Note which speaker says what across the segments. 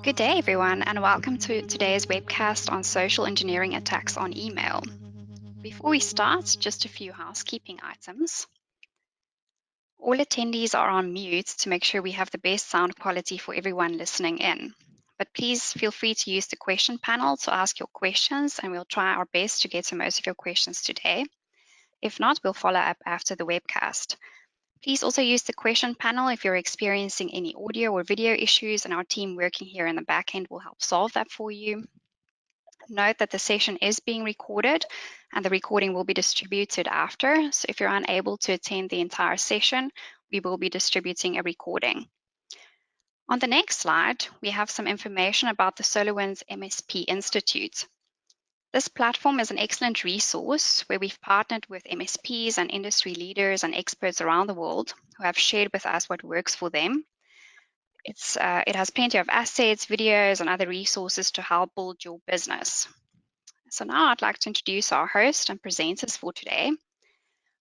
Speaker 1: Good day, everyone, and welcome to today's webcast on social engineering attacks on email. Before we start, just a few housekeeping items. All attendees are on mute to make sure we have the best sound quality for everyone listening in. But please feel free to use the question panel to ask your questions, and we'll try our best to get to most of your questions today. If not, we'll follow up after the webcast. Please also use the question panel if you're experiencing any audio or video issues, and our team working here in the back end will help solve that for you. Note that the session is being recorded and the recording will be distributed after. So if you're unable to attend the entire session, we will be distributing a recording. On the next slide, we have some information about the SolarWinds MSP Institute. This platform is an excellent resource where we've partnered with MSPs and industry leaders and experts around the world who have shared with us what works for them. It has plenty of assets, videos, and other resources to help build your business. So now I'd like to introduce our host and presenters for today.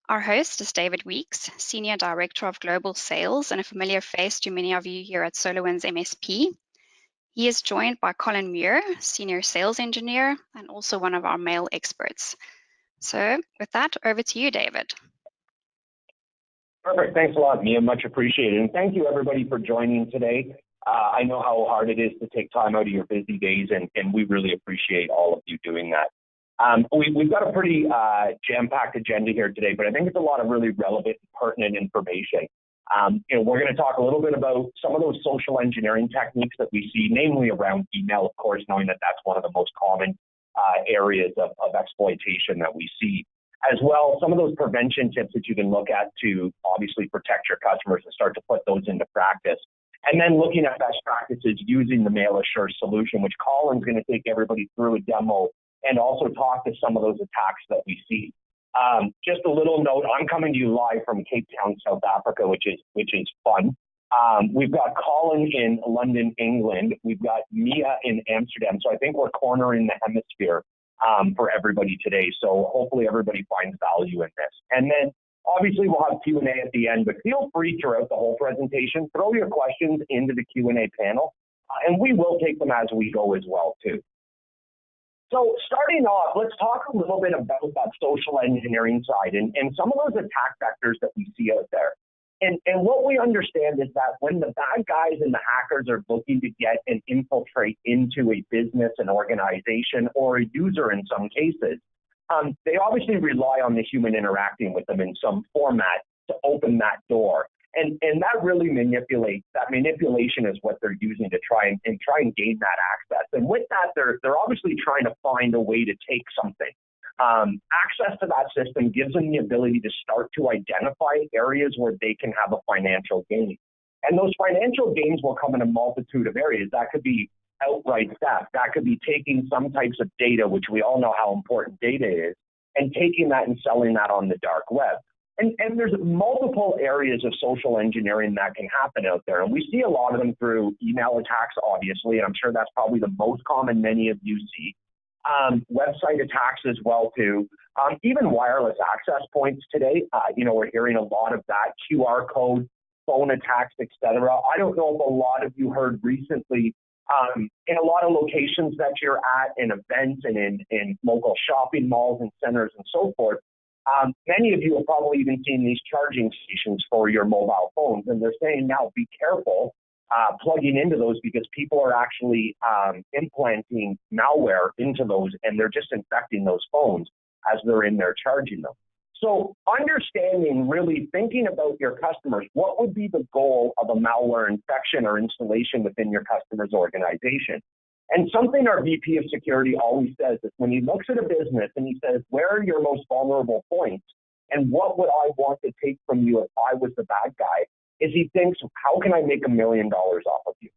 Speaker 1: Our host is David Weeks, Senior Director of Global Sales and a familiar face to many of you here at SolarWinds MSP. He is joined by Colin Muir, Senior Sales Engineer, and also one of our mail experts. So with that, over to you, David.
Speaker 2: Perfect. Thanks a lot, Mia. Much appreciated. And thank you, everybody, for joining today. I know how hard it is to take time out of your busy days, and we really appreciate all of you doing that. We've got a pretty jam-packed agenda here today, but I think it's a lot of really relevant and pertinent information. We're going to talk a little bit about some of those social engineering techniques that we see, namely around email, of course, knowing that that's one of the most common areas of exploitation that we see. As well, some of those prevention tips that you can look at to obviously protect your customers and start to put those into practice. And then looking at best practices using the MailAssure solution, which Colin's going to take everybody through a demo and also talk to some of those attacks that we see. Just a little note, I'm coming to you live from Cape Town, South Africa, which is fun. We've got Colin in London, England. We've got Mia in Amsterdam. So I think we're cornering the hemisphere for everybody today. So hopefully everybody finds value in this. And then obviously we'll have Q&A at the end, but feel free throughout the whole presentation, throw your questions into the Q&A panel, and we will take them as we go as well too. So starting off, let's talk a little bit about that social engineering side and some of those attack vectors that we see out there. And what we understand is that when the bad guys and the hackers are looking to get and infiltrate into a business, an organization, or a user in some cases, they obviously rely on the human interacting with them in some format to open that door. And that really manipulation is what they're using to try and gain that access. And with that, they're obviously trying to find a way to take something. Access to that system gives them the ability to start to identify areas where they can have a financial gain. And those financial gains will come in a multitude of areas. That could be outright theft. That could be taking some types of data, which we all know how important data is, and taking that and selling that on the dark web. And there's multiple areas of social engineering that can happen out there. And we see a lot of them through email attacks, obviously, and I'm sure that's probably the most common many of you see. Website attacks as well too. Even wireless access points today. We're hearing a lot of that. QR code, phone attacks, etc. I don't know if a lot of you heard recently in a lot of locations that you're at, in events and in local shopping malls and centers and so forth. Many of you have probably even seen these charging stations for your mobile phones, and they're saying now be careful plugging into those because people are actually implanting malware into those, and they're just infecting those phones as they're in there charging them. So understanding, really thinking about your customers, what would be the goal of a malware infection or installation within your customer's organization? And something our VP of security always says is when he looks at a business and he says, where are your most vulnerable points? And what would I want to take from you if I was the bad guy? Is he thinks, how can I make $1 million off of you?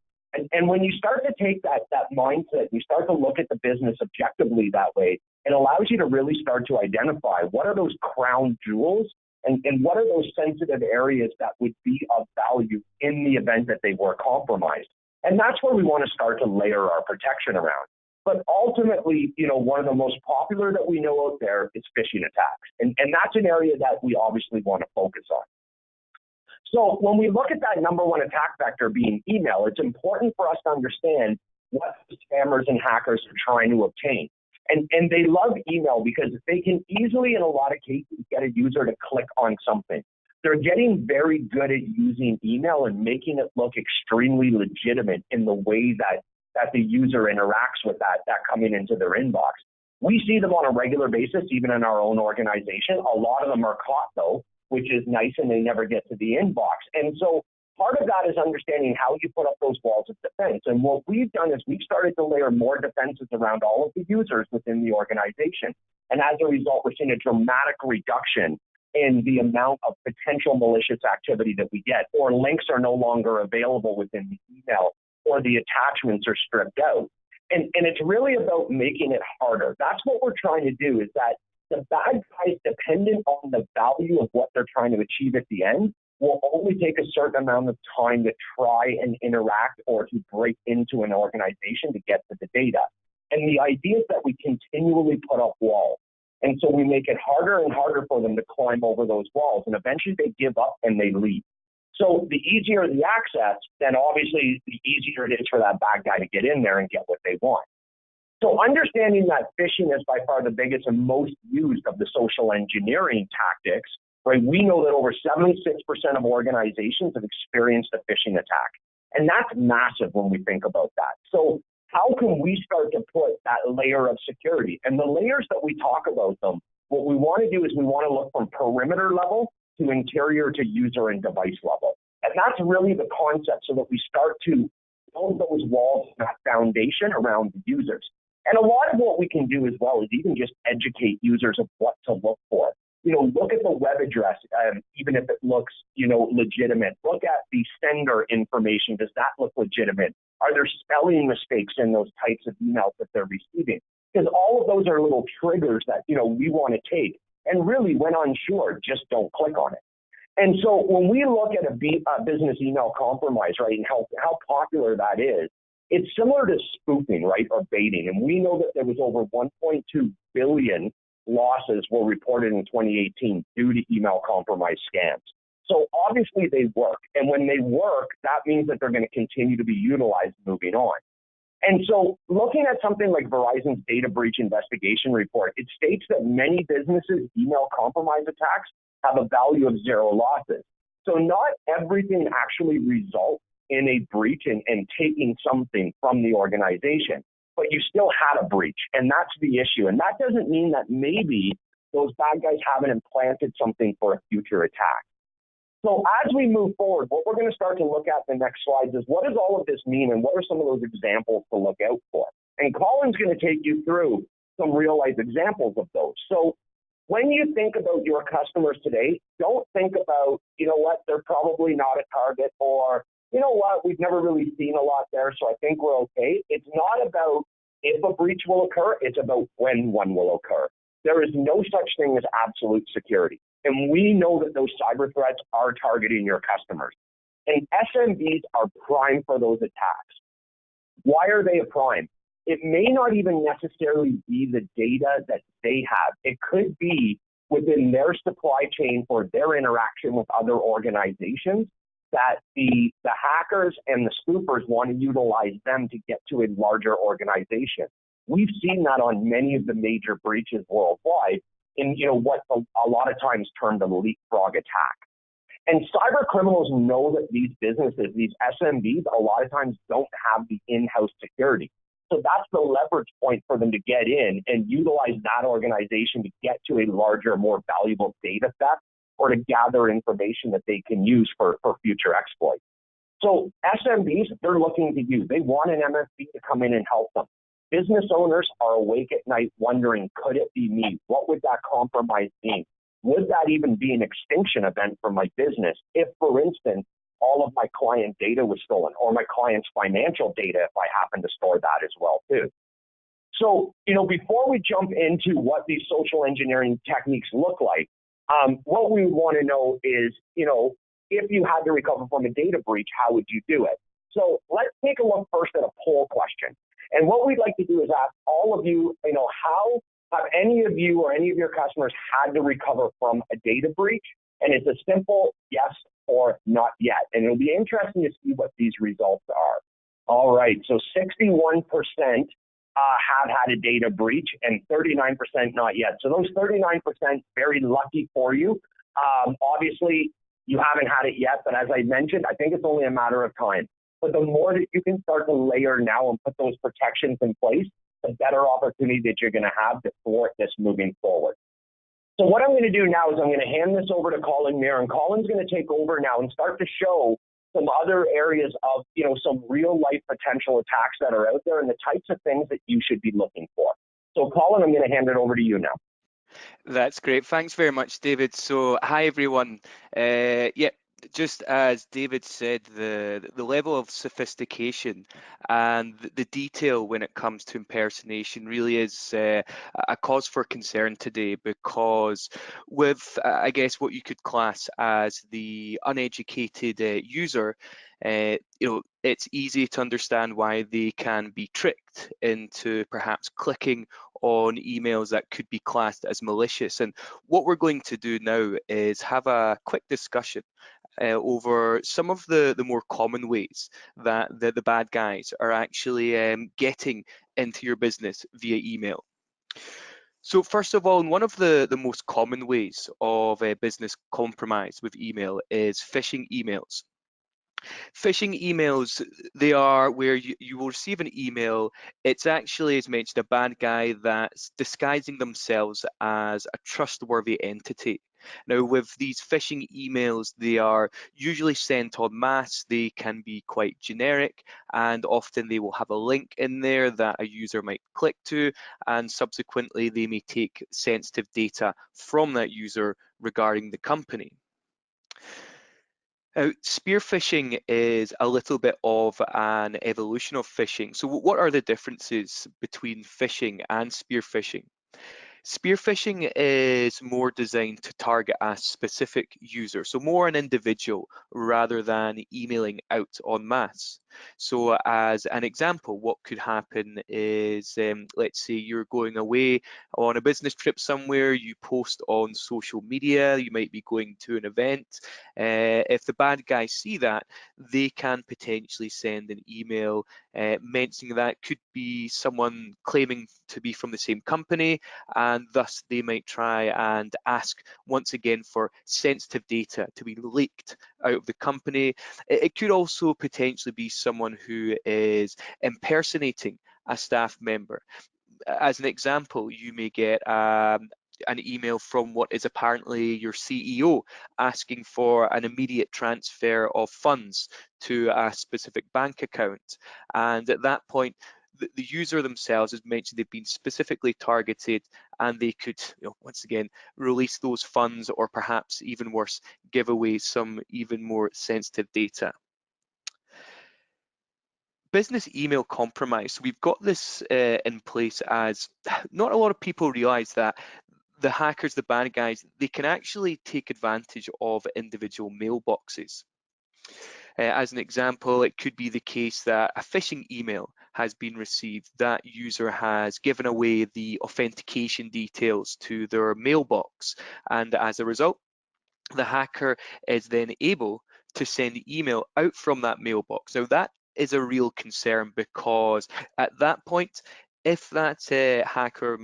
Speaker 2: And when you start to take that mindset, you start to look at the business objectively that way, it allows you to really start to identify what are those crown jewels and what are those sensitive areas that would be of value in the event that they were compromised. And that's where we want to start to layer our protection around. But ultimately, one of the most popular that we know out there is phishing attacks. And that's an area that we obviously want to focus on. So when we look at that number one attack vector being email, it's important for us to understand what the scammers and hackers are trying to obtain. And they love email because they can easily, in a lot of cases, get a user to click on something. They're getting very good at using email and making it look extremely legitimate in the way that the user interacts with that coming into their inbox. We see them on a regular basis, even in our own organization. A lot of them are caught, though, which is nice, and they never get to the inbox. And so part of that is understanding how you put up those walls of defense. And what we've done is we've started to layer more defenses around all of the users within the organization. And as a result, we're seeing a dramatic reduction in the amount of potential malicious activity that we get, or links are no longer available within the email, or the attachments are stripped out. And it's really about making it harder. That's what we're trying to do, is that the bad guys, dependent on the value of what they're trying to achieve at the end, will only take a certain amount of time to try and interact or to break into an organization to get to the data. And the idea is that we continually put up walls. And so we make it harder and harder for them to climb over those walls. And eventually they give up and they leave. So the easier the access, then obviously the easier it is for that bad guy to get in there and get what they want. So understanding that phishing is by far the biggest and most used of the social engineering tactics, right? We know that over 76% of organizations have experienced a phishing attack. And that's massive when we think about that. So how can we start to put that layer of security? And the layers that we talk about them, what we want to do is we want to look from perimeter level to interior to user and device level. And that's really the concept, so that we start to build those walls, that foundation around the users. And a lot of what we can do as well is even just educate users of what to look for. Look at the web address, even if it looks, legitimate. Look at the sender information. Does that look legitimate? Are there spelling mistakes in those types of emails that they're receiving? Because all of those are little triggers that, we want to take. And really, when unsure, just don't click on it. And so when we look at a business email compromise, right, and how popular that is, it's similar to spoofing, right, or baiting. And we know that there was over 1.2 billion losses were reported in 2018 due to email compromise scams. So obviously they work. And when they work, that means that they're going to continue to be utilized moving on. And so looking at something like Verizon's data breach investigation report, it states that many businesses' email compromise attacks have a value of 0 losses. So not everything actually results in a breach and taking something from the organization, but you still had a breach, and that's the issue. And that doesn't mean that maybe those bad guys haven't implanted something for a future attack. So as we move forward, what we're going to start to look at in the next slides is, what does all of this mean, and what are some of those examples to look out for? And Colin's going to take you through some real-life examples of those. So when you think about your customers today, don't think about, they're probably not a target, or, we've never really seen a lot there, so I think we're okay. It's not about if a breach will occur, it's about when one will occur. There is no such thing as absolute security. And we know that those cyber threats are targeting your customers. And SMBs are prime for those attacks. Why are they a prime? It may not even necessarily be the data that they have. It could be within their supply chain or their interaction with other organizations that the hackers and the spoofers want to utilize them to get to a larger organization. We've seen that on many of the major breaches worldwide in what a lot of times termed a leapfrog attack. And cyber criminals know that these businesses, these SMBs, a lot of times don't have the in-house security. So that's the leverage point for them to get in and utilize that organization to get to a larger, more valuable data set, or to gather information that they can use for future exploits. So SMBs, they're looking to you. They want an MSP to come in and help them. Business owners are awake at night wondering, could it be me? What would that compromise mean? Would that even be an extinction event for my business if, for instance, all of my client data was stolen, or my client's financial data if I happen to store that as well too? So, before we jump into what these social engineering techniques look like, what we want to know is, if you had to recover from a data breach, how would you do it? So let's take a look first at a poll question. And what we'd like to do is ask all of you, how have any of you or any of your customers had to recover from a data breach? And it's a simple yes or not yet. And it'll be interesting to see what these results are. All right, so 61% have had a data breach and 39% not yet. So those 39%, very lucky for you. Obviously, you haven't had it yet, but as I mentioned, I think it's only a matter of time. But the more that you can start to layer now and put those protections in place, the better opportunity that you're going to have to thwart this moving forward. So what I'm going to do now is I'm going to hand this over to Colin Muir, and Colin's going to take over now and start to show some other areas of, some real life potential attacks that are out there and the types of things that you should be looking for. So Colin, I'm going to hand it over to you now.
Speaker 3: That's great. Thanks very much, David. So, hi everyone. Just as David said, the level of sophistication and the detail when it comes to impersonation really is a cause for concern today, because with, I guess, what you could class as the uneducated user, it's easy to understand why they can be tricked into perhaps clicking on emails that could be classed as malicious. And what we're going to do now is have a quick discussion over some of the more common ways that the bad guys are actually getting into your business via email. So first of all, one of the most common ways of business compromise with email is phishing emails. Phishing emails, they are where you will receive an email. It's actually, as mentioned, a bad guy that's disguising themselves as a trustworthy entity. Now, with these phishing emails, they are usually sent en masse. They can be quite generic, and often they will have a link in there that a user might click to, and subsequently they may take sensitive data from that user regarding the company. Now, spear phishing is a little bit of an evolution of phishing. So what are the differences between phishing and spear phishing? Spear phishing is more designed to target a specific user, so more an individual rather than emailing out en masse. So as an example, what could happen is, let's say you're going away on a business trip somewhere, you post on social media, you might be going to an event. If the bad guys see that, they can potentially send an email mentioning that could be someone claiming to be from the same company, and thus they might try and ask once again for sensitive data to be leaked out of the company. It could also potentially be someone who is impersonating a staff member. As an example, you may get an email from what is apparently your CEO asking for an immediate transfer of funds to a specific bank account. And at that point, the user themselves, as mentioned, they've been specifically targeted, and they could, once again, release those funds, or perhaps even worse, give away some even more sensitive data. Business email compromise. So we've got this in place, as not a lot of people realize that the hackers, the bad guys, they can actually take advantage of individual mailboxes. As an example, it could be the case that a phishing email has been received. That user has given away the authentication details to their mailbox, and as a result, the hacker is then able to send email out from that mailbox. Now, that is a real concern, because at that point, if that hacker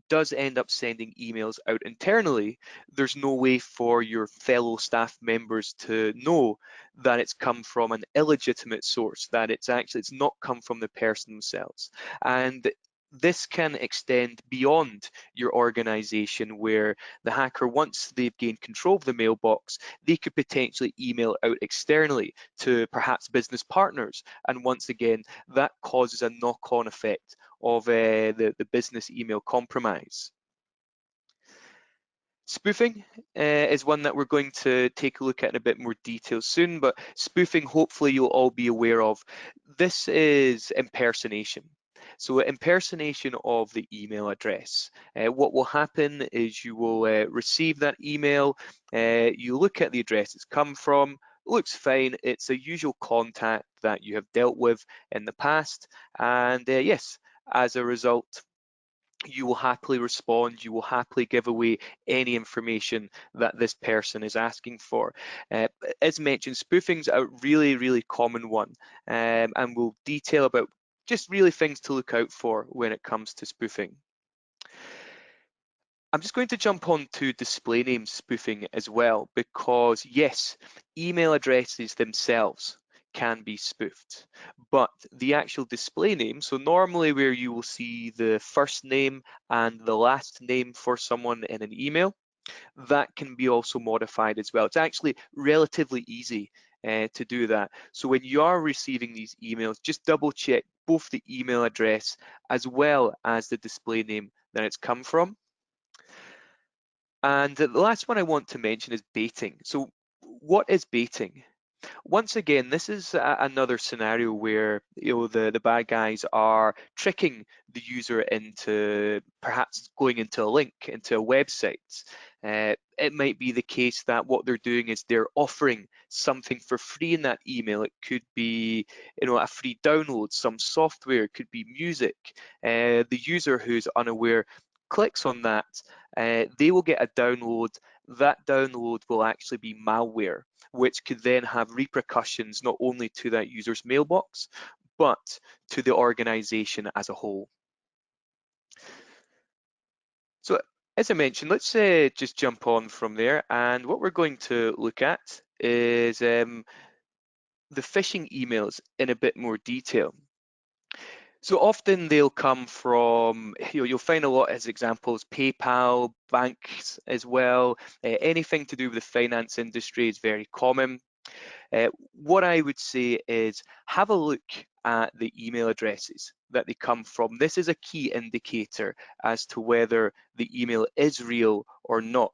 Speaker 3: does end up sending emails out internally, there's no way for your fellow staff members to know that it's come from an illegitimate source, that it's not come from the person themselves. And this can extend beyond your organization, where the hacker, once they've gained control of the mailbox, they could potentially email out externally to perhaps business partners. And once again, that causes a knock-on effect of the business email compromise. Spoofing is one that we're going to take a look at in a bit more detail soon, but spoofing, hopefully you'll all be aware of. This is impersonation. So impersonation of the email address. What will happen is you will receive that email, you look at the address it's come from, looks fine, it's a usual contact that you have dealt with in the past, and yes, as a result, you will happily respond, you will happily give away any information that this person is asking for. As mentioned, spoofing's a really, really common one, and we'll detail about just really things to look out for when it comes to spoofing. I'm just going to jump on to display name spoofing as well, because yes, email addresses themselves can be spoofed, but the actual display name, so normally where you will see the first name and the last name for someone in an email, that can be also modified as well. It's actually relatively easy to do that. So when you are receiving these emails, just double check both the email address as well as the display name that it's come from. And the last one I want to mention is baiting. So what is baiting? Once again, this is another scenario where the bad guys are tricking the user into perhaps going into a link, into a website. It might be the case that what they're doing is they're offering something for free in that email. It could be a free download, some software, it could be music. The user who's unaware clicks on that, they will get a download. That download will actually be malware, which could then have repercussions not only to that user's mailbox, but to the organization as a whole. So as I mentioned, let's just jump on from there. And what we're going to look at is the phishing emails in a bit more detail. So often they'll come from, you'll find a lot as examples, PayPal, banks as well. Anything to do with the finance industry is very common. What I would say is have a look at the email addresses that they come from. This is a key indicator as to whether the email is real or not.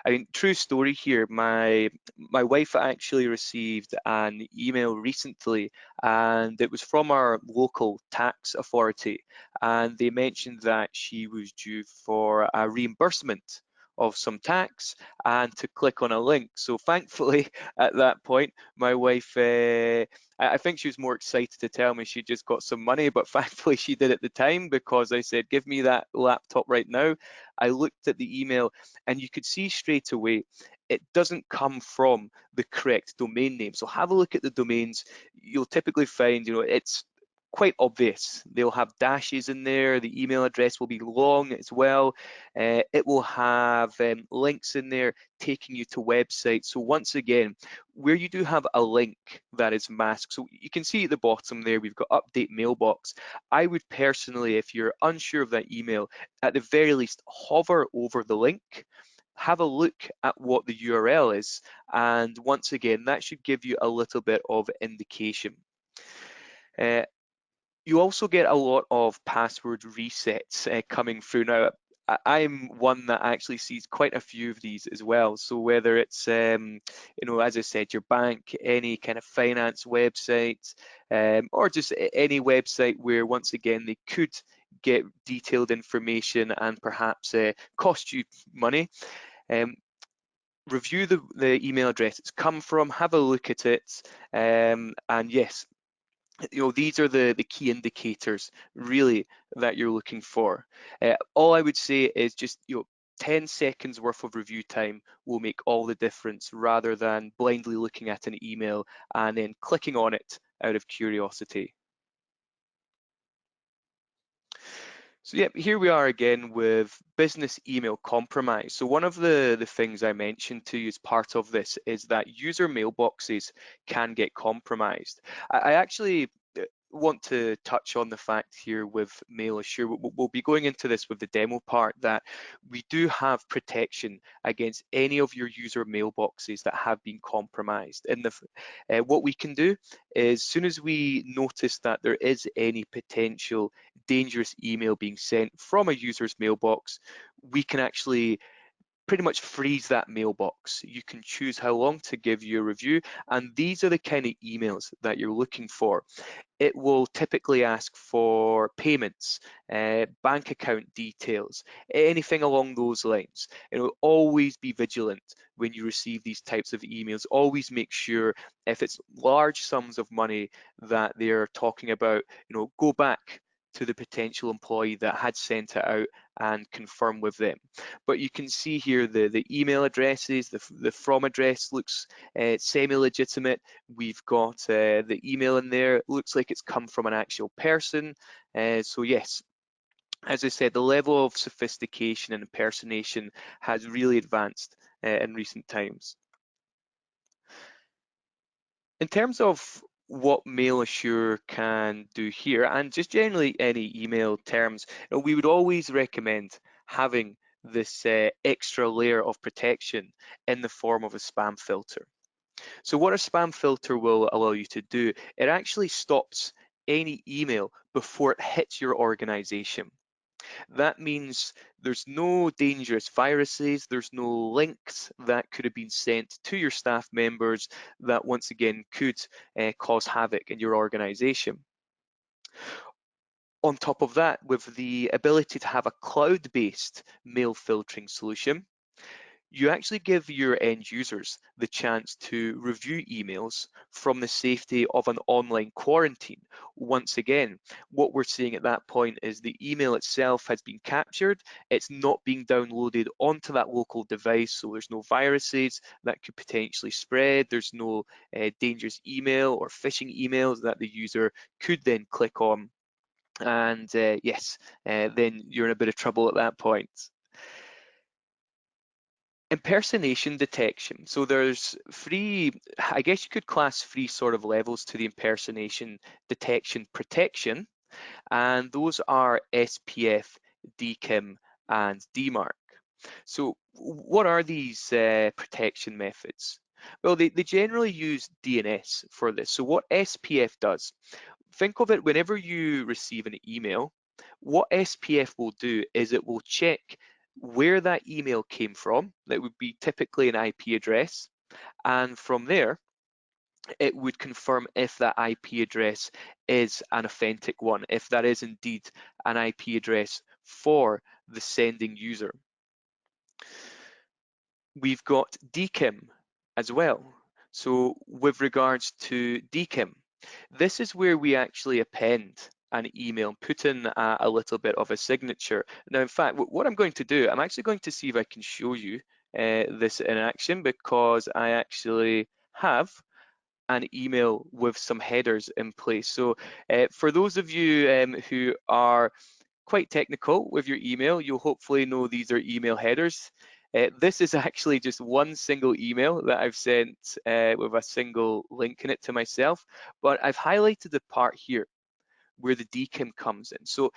Speaker 3: I mean, true story here, my wife actually received an email recently, and it was from our local tax authority, and they mentioned that she was due for a reimbursement of some tax and to click on a link. So thankfully at that point, my wife, I think she was more excited to tell me she just got some money, but thankfully she did at the time, because I said, give me that laptop right now. I looked at the email and you could see straight away it doesn't come from the correct domain name. So have a look at the domains. You'll typically find, it's quite obvious. They'll have dashes in there. The email address will be long as well. It will have links in there taking you to websites. So once again, where you do have a link that is masked, so you can see at the bottom there, we've got update mailbox. I would personally, if you're unsure of that email, at the very least, hover over the link, have a look at what the URL is, and once again, that should give you a little bit of indication. You also get a lot of password resets coming through. Now, I'm one that actually sees quite a few of these as well. So whether it's, as I said, your bank, any kind of finance website, or just any website where, once again, they could get detailed information and perhaps cost you money. Review the email address it's come from, have a look at it, and yes, these are the key indicators really that you're looking for. All I would say is just 10 seconds worth of review time will make all the difference, rather than blindly looking at an email and then clicking on it out of curiosity. So yeah, here we are again with business email compromise. So one of the things I mentioned to you as part of this is that user mailboxes can get compromised. I actually want to touch on the fact here with Mail Assure. We'll be going into this with the demo part, that we do have protection against any of your user mailboxes that have been compromised. And what we can do is, as soon as we notice that there is any potential dangerous email being sent from a user's mailbox, we can actually pretty much freeze that mailbox. You can choose how long to give you a review, and these are the kind of emails that you're looking for. It will typically ask for payments, bank account details, anything along those lines. Always be vigilant when you receive these types of emails. Always make sure, if it's large sums of money that they're talking about, go back to the potential employee that had sent it out and confirm with them. But you can see here the email addresses, the from address looks semi-legitimate. We've got the email in there, it looks like it's come from an actual person. So yes, as I said, the level of sophistication and impersonation has really advanced in recent times. In terms of what MailAssure can do here, and just generally any email terms, we would always recommend having this extra layer of protection in the form of a spam filter. So what a spam filter will allow you to do, it actually stops any email before it hits your organization. That means there's no dangerous viruses, there's no links that could have been sent to your staff members that once again could cause havoc in your organization. On top of that, with the ability to have a cloud-based mail filtering solution, you actually give your end users the chance to review emails from the safety of an online quarantine. Once again, what we're seeing at that point is the email itself has been captured, it's not being downloaded onto that local device, so there's no viruses that could potentially spread, there's no dangerous email or phishing emails that the user could then click on, and yes, then you're in a bit of trouble at that point. Impersonation detection. So there's three, I guess you could class three sort of levels to the impersonation detection protection, and those are SPF, DKIM, and DMARC. So what are these protection methods? Well, they generally use DNS for this. So what SPF does, think of it whenever you receive an email, what SPF will do is it will check where that email came from. That would be typically an IP address. And from there, it would confirm if that IP address is an authentic one, if that is indeed an IP address for the sending user. We've got DKIM as well. So with regards to DKIM, this is where we actually append an email, put in a little bit of a signature. Now, in fact, what I'm going to do, I'm actually going to see if I can show you this in action, because I actually have an email with some headers in place. So for those of you who are quite technical with your email, you'll hopefully know these are email headers. This is actually just one single email that I've sent with a single link in it to myself, but I've highlighted the part here where the DKIM comes in. So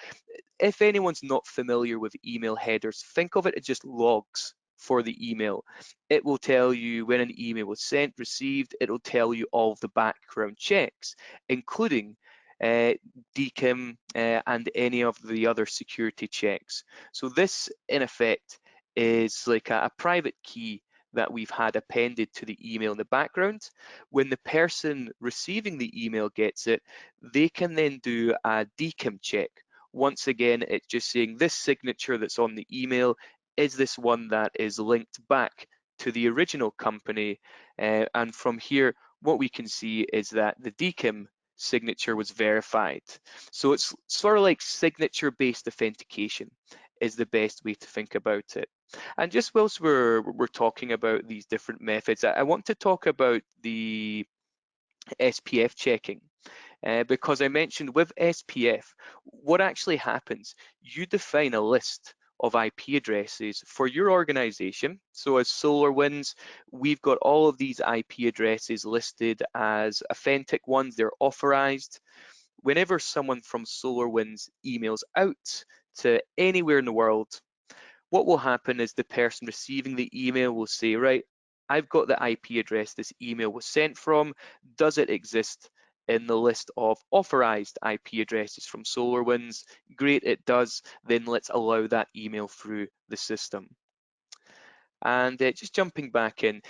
Speaker 3: if anyone's not familiar with email headers, think of it as just logs for the email. It will tell you when an email was sent, received, it will tell you all of the background checks, including DKIM and any of the other security checks. So this, in effect, is like a private key that we've had appended to the email in the background. When the person receiving the email gets it, they can then do a DKIM check. Once again, it's just saying this signature that's on the email, is this one that is linked back to the original company? And from here, what we can see is that the DKIM signature was verified. So it's sort of like signature-based authentication is the best way to think about it. And just whilst we're talking about these different methods, I want to talk about the SPF checking. Because I mentioned with SPF, what actually happens, you define a list of IP addresses for your organization. So as SolarWinds, we've got all of these IP addresses listed as authentic ones, they're authorized. Whenever someone from SolarWinds emails out to anywhere in the world, what will happen is the person receiving the email will say, right, I've got the IP address this email was sent from. Does it exist in the list of authorized IP addresses from SolarWinds? Great, it does. Then let's allow that email through the system. And just jumping back in,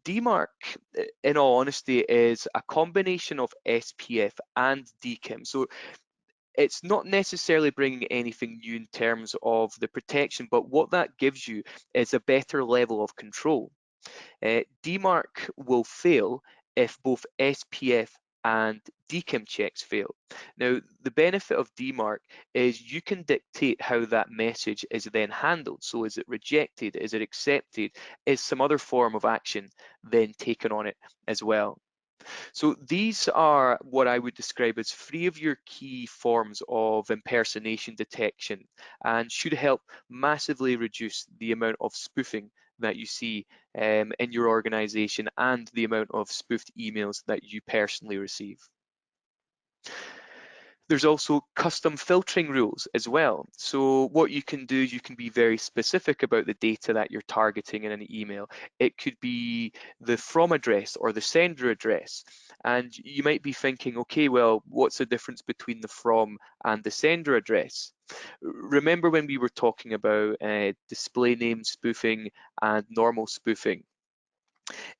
Speaker 3: DMARC, in all honesty, is a combination of SPF and DKIM. So it's not necessarily bringing anything new in terms of the protection, but what that gives you is a better level of control. DMARC will fail if both SPF and DKIM checks fail. Now, the benefit of DMARC is you can dictate how that message is then handled. So is it rejected? Is it accepted? Is some other form of action then taken on it as well? So these are what I would describe as 3 of your key forms of impersonation detection and should help massively reduce the amount of spoofing that you see in your organization and the amount of spoofed emails that you personally receive. There's also custom filtering rules as well. So what you can do is you can be very specific about the data that you're targeting in an email. It could be the from address or the sender address. And you might be thinking, okay, well, what's the difference between the from and the sender address? Remember when we were talking about display name spoofing and normal spoofing?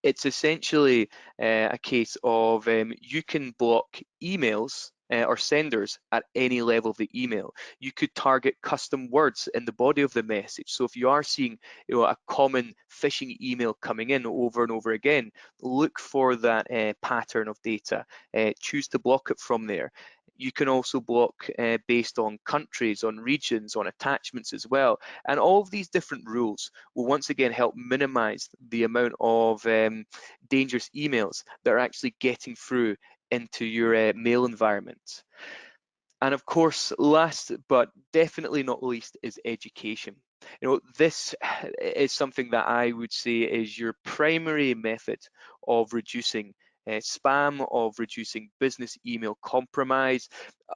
Speaker 3: It's essentially a case of you can block emails or senders at any level of the email. You could target custom words in the body of the message. So if you are seeing a common phishing email coming in over and over again, look for that pattern of data. Choose to block it from there. You can also block based on countries, on regions, on attachments as well. And all of these different rules will once again help minimize the amount of dangerous emails that are actually getting through into your mail environment. And of course, last but definitely not least is education. This is something that I would say is your primary method of reducing spam, of reducing business email compromise.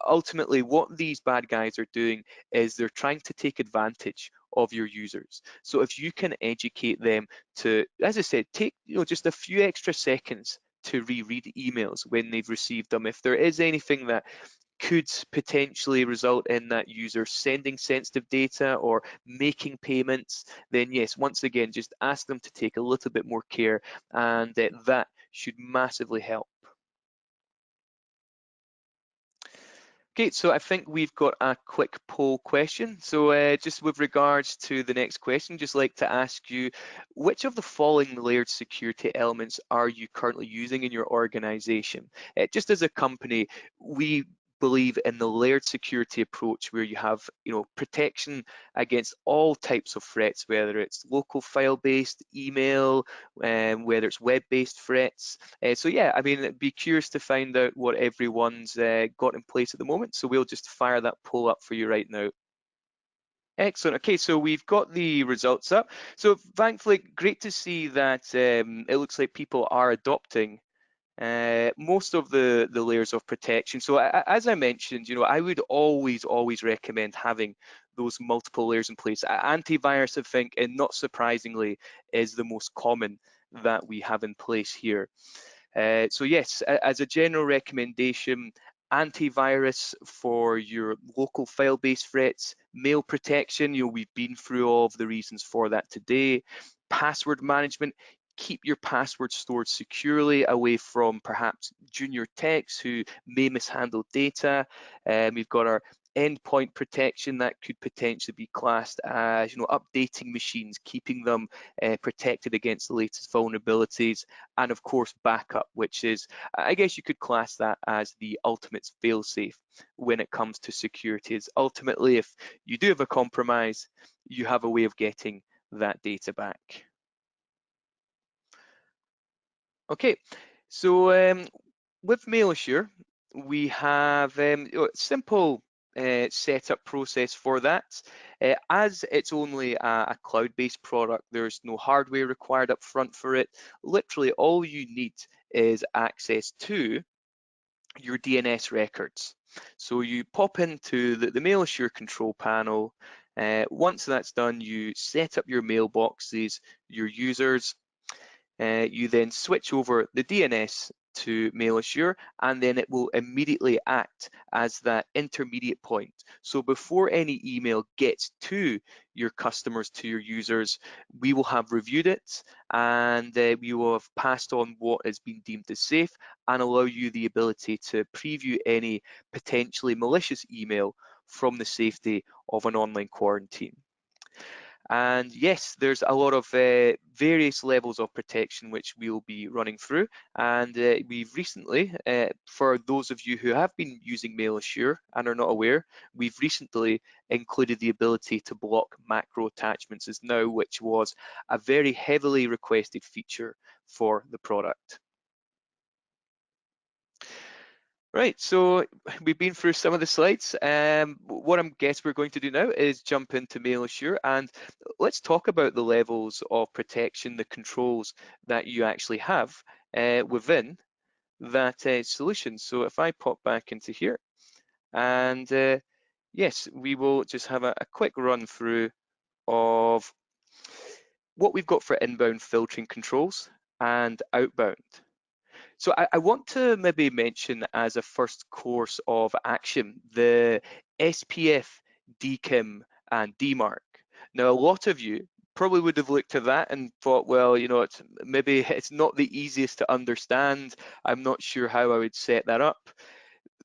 Speaker 3: Ultimately, what these bad guys are doing is they're trying to take advantage of your users. So if you can educate them to, as I said, take just a few extra seconds to reread emails when they've received them. If there is anything that could potentially result in that user sending sensitive data or making payments, then yes, once again, just ask them to take a little bit more care, and that should massively help. Okay, so I think we've got a quick poll question. So just with regards to the next question, just like to ask you, which of the following layered security elements are you currently using in your organization? Just as a company, we believe in the layered security approach where you have protection against all types of threats, whether it's local file-based, email, whether it's web-based threats. So yeah, I mean, I'd be curious to find out what everyone's got in place at the moment. So we'll just fire that poll up for you right now. Excellent. Okay, so we've got the results up. So thankfully, great to see that it looks like people are adopting most of the layers of protection. So as I mentioned, I would always recommend having those multiple layers in place. Antivirus, I think, and not surprisingly, is the most common that we have in place here. So yes, as a general recommendation, antivirus for your local file-based threats, mail protection, we've been through all of the reasons for that today. Password management, keep your password stored securely away from perhaps junior techs who may mishandle data. We've got our endpoint protection that could potentially be classed as updating machines, keeping them protected against the latest vulnerabilities, and of course backup, which is, I guess you could class that as the ultimate fail-safe when it comes to security. Is ultimately, if you do have a compromise, you have a way of getting that data back. Okay, so with MailAssure, we have a simple setup process for that. As it's only a cloud-based product, there's no hardware required up front for it. Literally, all you need is access to your DNS records. So you pop into the MailAssure control panel. Once that's done, you set up your mailboxes, your users. You then switch over the DNS to MailAssure, and then it will immediately act as that intermediate point. So before any email gets to your customers, to your users, we will have reviewed it, and we will have passed on what has been deemed as safe and allow you the ability to preview any potentially malicious email from the safety of an online quarantine. And yes, there's a lot of various levels of protection which we'll be running through. And we've recently, for those of you who have been using MailAssure and are not aware, we've recently included the ability to block macro attachments as now, which was a very heavily requested feature for the product. Right, so we've been through some of the slides. What I guess we're going to do now is jump into MailAssure, and let's talk about the levels of protection, the controls that you actually have within that solution. So if I pop back into here, and yes, we will just have a quick run through of what we've got for inbound filtering controls and outbound. So I want to maybe mention as a first course of action, the SPF, DKIM, and DMARC. Now, a lot of you probably would have looked at that and thought, well, you know, maybe it's not the easiest to understand. I'm not sure how I would set that up.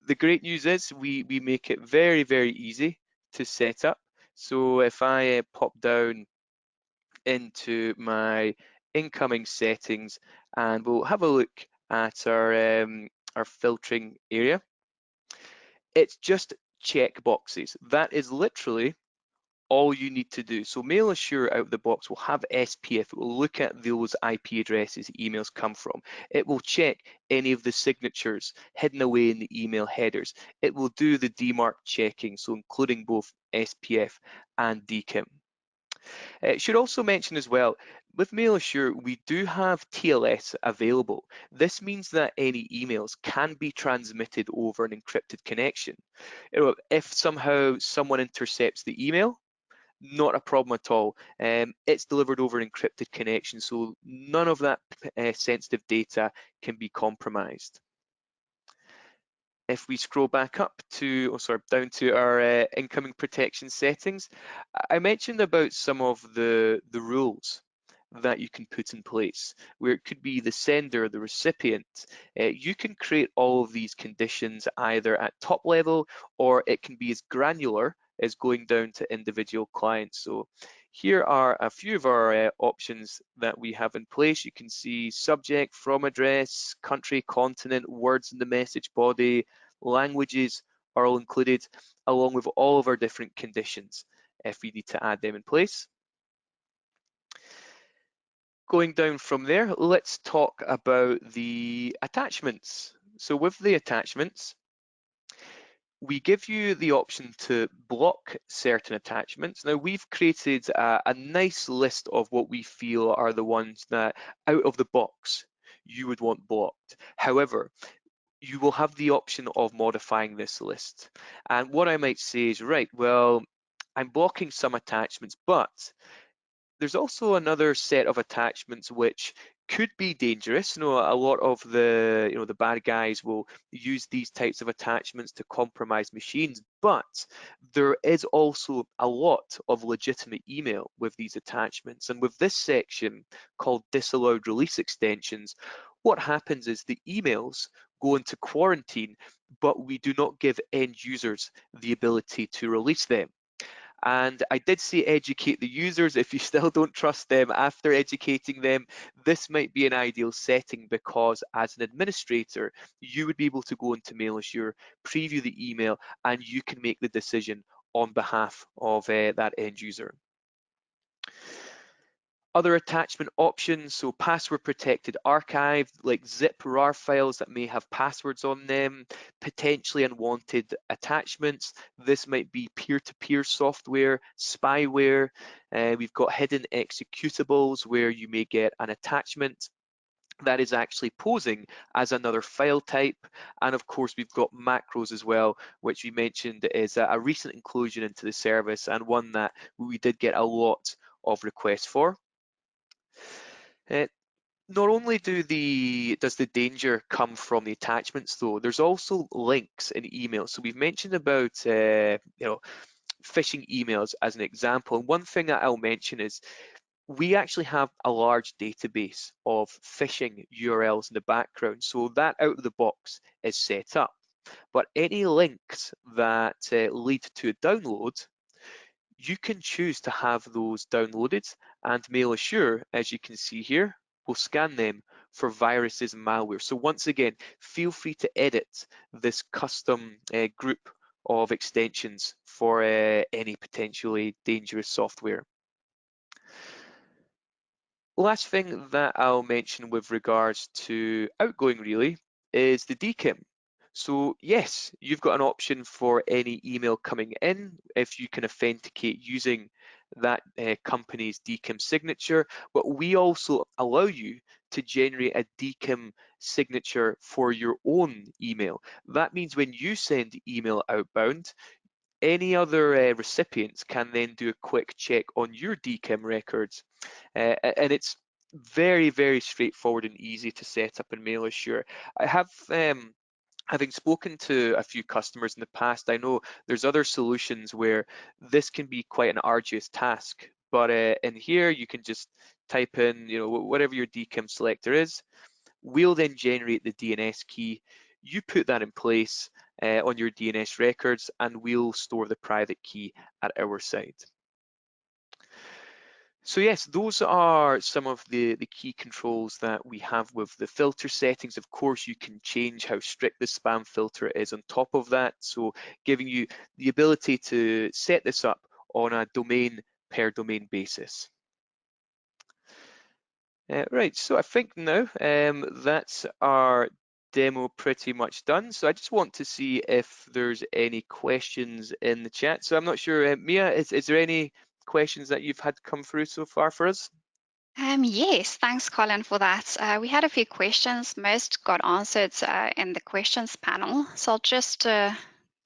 Speaker 3: The great news is we make it very, very easy to set up. So if I pop down into my incoming settings, and we'll have a look at our filtering area. It's just check boxes. That is literally all you need to do. So MailAssure out of the box will have SPF. It will look at those IP addresses emails come from. It will check any of the signatures hidden away in the email headers. It will do the DMARC checking, so including both SPF and DKIM. It should also mention as well, with MailAssure, we do have TLS available. This means that any emails can be transmitted over an encrypted connection. If somehow someone intercepts the email, not a problem at all. It's delivered over an encrypted connection, so none of that sensitive data can be compromised. If we scroll back up to, down to our incoming protection settings, I mentioned about some of the rules that you can put in place, where it could be the sender, the recipient. You can create all of these conditions either at top level, or it can be as granular as going down to individual clients. So here are a few of our options that we have in place. You can see subject, from address, country, continent, words in the message body, languages are all included, along with all of our different conditions if we need to add them in place. Going down from there, let's talk about the attachments. So with the attachments, we give you the option to block certain attachments. Now we've created a nice list of what we feel are the ones that out of the box you would want blocked. However, you will have the option of modifying this list. And what I might say is, right, well, I'm blocking some attachments, but there's also another set of attachments which could be dangerous. You know, a lot of the bad guys will use these types of attachments to compromise machines, but there is also a lot of legitimate email with these attachments. And with this section called disallowed release extensions, what happens is the emails go into quarantine, but we do not give end users the ability to release them. And I did say educate the users. If you still don't trust them after educating them, this might be an ideal setting, because as an administrator, you would be able to go into MailAssure, preview the email, and you can make the decision on behalf of that end user. Other attachment options, so password protected archive, like zip RAR files that may have passwords on them, potentially unwanted attachments. This might be peer-to-peer software, spyware. We've got hidden executables where you may get an attachment that is actually posing as another file type. And of course, we've got macros as well, which we mentioned is a recent inclusion into the service, and one that we did get a lot of requests for. Not only does the danger come from the attachments, though, there's also links in emails. So we've mentioned about phishing emails as an example. And one thing that I'll mention is we actually have a large database of phishing URLs in the background. So that out of the box is set up. But any links that lead to a download, you can choose to have those downloaded, and MailAssure, as you can see here, will scan them for viruses and malware. So once again, feel free to edit this custom group of extensions for any potentially dangerous software. Last thing that I'll mention with regards to outgoing really is the DKIM. So yes, you've got an option for any email coming in if you can authenticate using that company's DKIM signature, but we also allow you to generate a DKIM signature for your own email. That means when you send email outbound, any other recipients can then do a quick check on your DKIM records, and it's very, very straightforward and easy to set up in MailAssure. I have, having spoken to a few customers in the past, I know there's other solutions where this can be quite an arduous task, but in here you can just type in, whatever your DKIM selector is. We'll then generate the DNS key. You put that in place on your DNS records, and we'll store the private key at our side. So yes, those are some of the key controls that we have with the filter settings. Of course, you can change how strict the spam filter is on top of that. So giving you the ability to set this up on a domain per domain basis. Right, so I think now that's our demo pretty much done. So I just want to see if there's any questions in the chat. So I'm not sure, Mia, is there any questions that you've had come through so far for us?
Speaker 1: Yes, thanks, Colin, for that. We had a few questions. Most got answered in the questions panel. So I'll just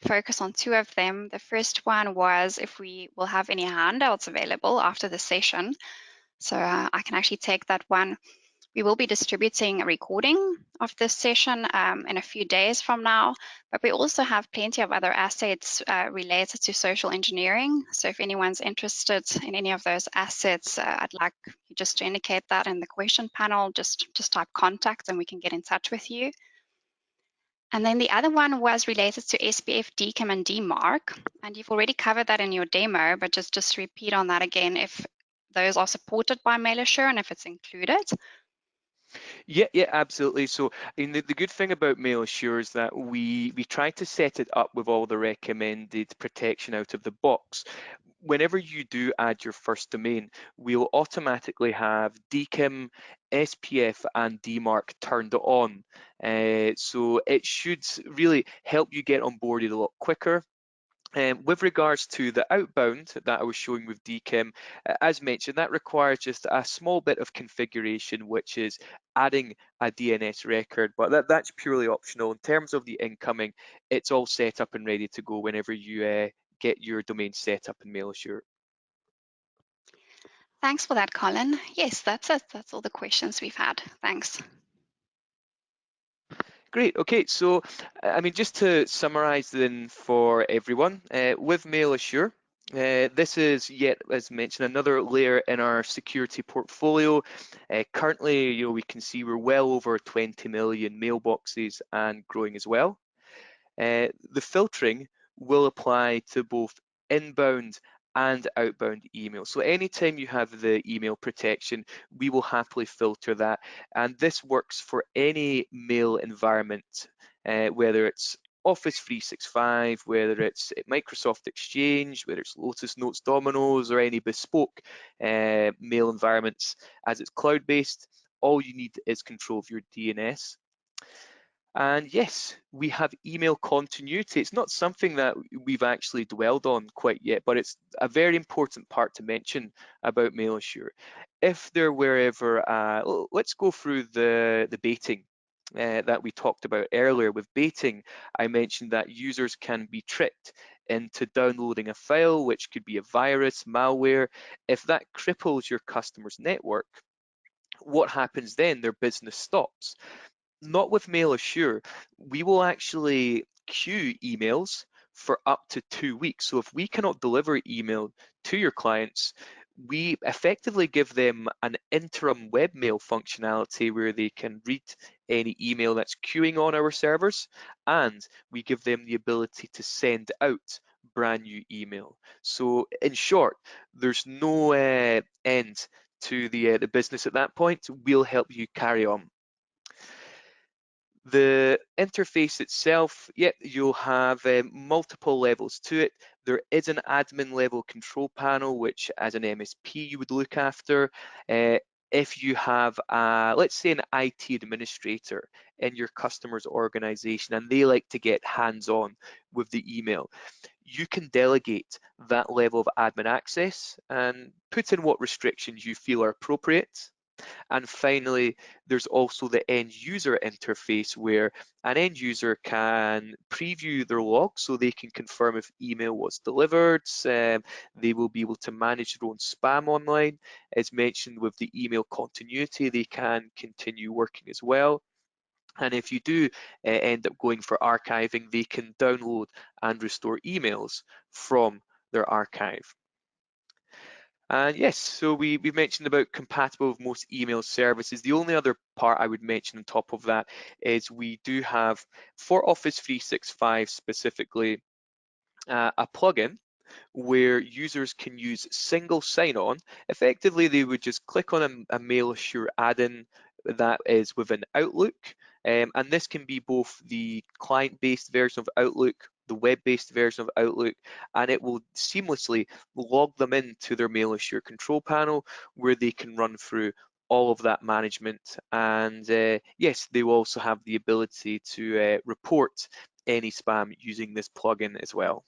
Speaker 1: focus on two of them. The first one was if we will have any handouts available after the session. So I can actually take that one. We will be distributing a recording of this session in a few days from now, but we also have plenty of other assets related to social engineering. So if anyone's interested in any of those assets, I'd like you just to indicate that in the question panel, just type contact and we can get in touch with you. And then the other one was related to SPF, DKIM, and DMARC. And you've already covered that in your demo, but just repeat on that again if those are supported by MailAssure and if it's included.
Speaker 3: Yeah, absolutely. So, the good thing about MailAssure is that we try to set it up with all the recommended protection out of the box. Whenever you do add your first domain, we'll automatically have DKIM, SPF, and DMARC turned on. So it should really help you get onboarded a lot quicker. With regards to the outbound that I was showing with DKIM, as mentioned, that requires just a small bit of configuration, which is adding a DNS record, but that's purely optional. In terms of the incoming, it's all set up and ready to go whenever you get your domain set up in MailAssure.
Speaker 1: Thanks for that, Colin. Yes, that's it. That's all the questions we've had. Thanks.
Speaker 3: Great. Okay, so just to summarize then for everyone, with MailAssure, this is yet, as mentioned, another layer in our security portfolio. Currently, we can see we're well over 20 million mailboxes and growing as well. The filtering will apply to both inbound and outbound email. So anytime you have the email protection, we will happily filter that. And this works for any mail environment, whether it's Office 365, whether it's Microsoft Exchange, whether it's Lotus Notes Dominoes, or any bespoke mail environments. As it's cloud-based, all you need is control of your DNS. And yes, we have email continuity. It's not something that we've actually dwelled on quite yet, but it's a very important part to mention about MailAssure. If there were ever, let's go through the baiting that we talked about earlier. With baiting, I mentioned that users can be tricked into downloading a file, which could be a virus, malware. If that cripples your customer's network, what happens then? Their business stops. Not with MailAssure. We will actually queue emails for up to 2 weeks. So if we cannot deliver email to your clients, we effectively give them an interim webmail functionality where they can read any email that's queuing on our servers, and we give them the ability to send out brand new email. So in short, there's no end to the business at that point. We'll help you carry on. The interface itself, yep, you'll have multiple levels to it. There is an admin level control panel, which as an MSP you would look after. If you have, let's say, an IT administrator in your customer's organization and they like to get hands-on with the email, you can delegate that level of admin access and put in what restrictions you feel are appropriate. And finally, there's also the end user interface where an end user can preview their log so they can confirm if email was delivered. They will be able to manage their own spam online. As mentioned with the email continuity, they can continue working as well. And if you do end up going for archiving, they can download and restore emails from their archive. And yes, so we've mentioned about compatible with most email services. The only other part I would mention on top of that is we do have, for Office 365 specifically, a plugin where users can use single sign-on. Effectively, they would just click on a MailAssure add-in that is within Outlook, and this can be both the client-based version of Outlook, the web-based version of Outlook, and it will seamlessly log them into their MailAssure control panel where they can run through all of that management. And yes, they will also have the ability to report any spam using this plugin as well.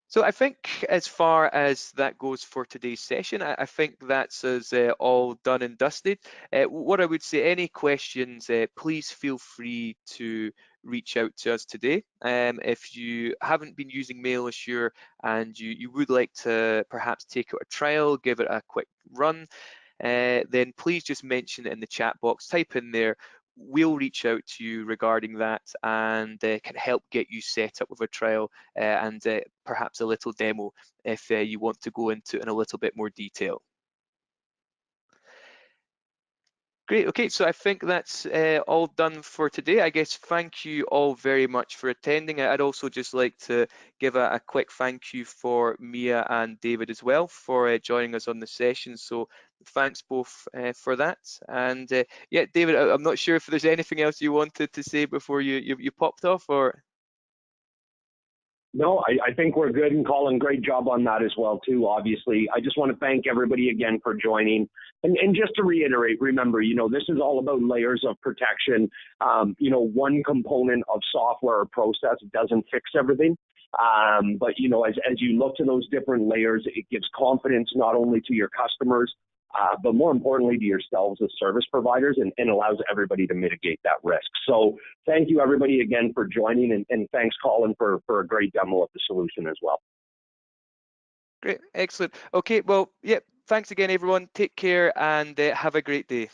Speaker 3: So I think as far as that goes for today's session, I think that's us all done and dusted. What I would say, any questions, please feel free to reach out to us today. If you haven't been using MailAssure and you would like to perhaps take out a trial, give it a quick run, then please just mention it in the chat box, type in there. We'll reach out to you regarding that and can help get you set up with a trial and perhaps a little demo if you want to go into it in a little bit more detail. Great, okay, so I think that's all done for today. I guess thank you all very much for attending. I'd also just like to give a quick thank you for Mia and David as well for joining us on the session. So thanks both for that. And yeah, David, I'm not sure if there's anything else you wanted to say before you popped off, or?
Speaker 2: No, I think we're good, and Colin, great job on that as well, too, obviously. I just want to thank everybody again for joining. And just to reiterate, remember, this is all about layers of protection. One component of software or process doesn't fix everything. But, as you look to those different layers, it gives confidence not only to your customers, but more importantly to yourselves as service providers, and allows everybody to mitigate that risk. So thank you, everybody, again for joining, and thanks, Colin, for a great demo of the solution as well.
Speaker 3: Great, excellent. Okay, well, yeah, thanks again, everyone. Take care and have a great day.